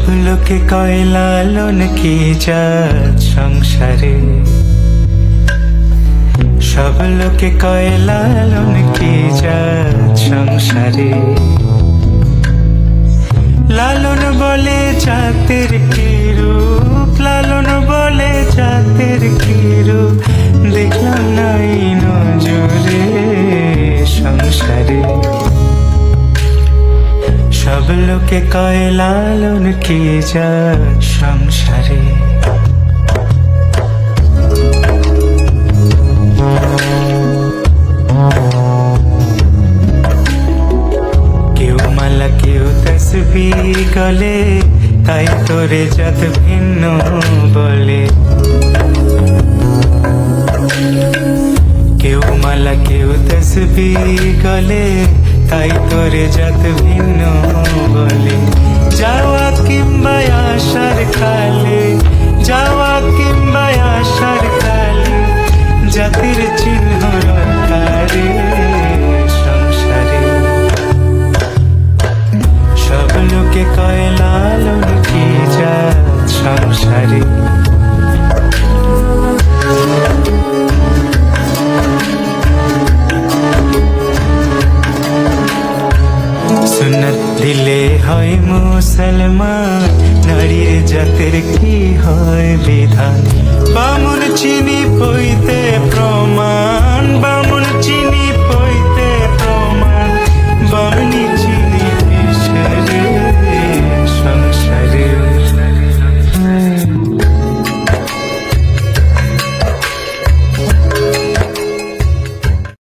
লোকে কয় লালন কি জাত সংসারে, সব লোকে কয় লালন কি জাত সংসারে। লালন বলে জাতের কি রূপ, লালন বলে জাতের কি রূপ, দেখলাম নাই নজরে সংসারে। সব লোকে কয় লালন কি জাত সংসারে। কেউ মালা কেউ তসবিহ গলে, তাই তোরে জাত ভিন্ন বলে। কেউ মালা কেউ তসবিহ গলে, তাই তোরে জাত ভিন্ন বলে। যাওয়া কিংবা আসার কালে, যাওয়া কিংবা আসার কালে, জাতির চিহ্ন রক্ষারে সংসারে। সব লোকে কয় লালন কি জাত সংসারে। সুন্নত দিলে হয় মুসলমান, নারীর জাতের কি হয় বিধান। বামুন চিনি পইতে প্রমাণ, বামুন চিনি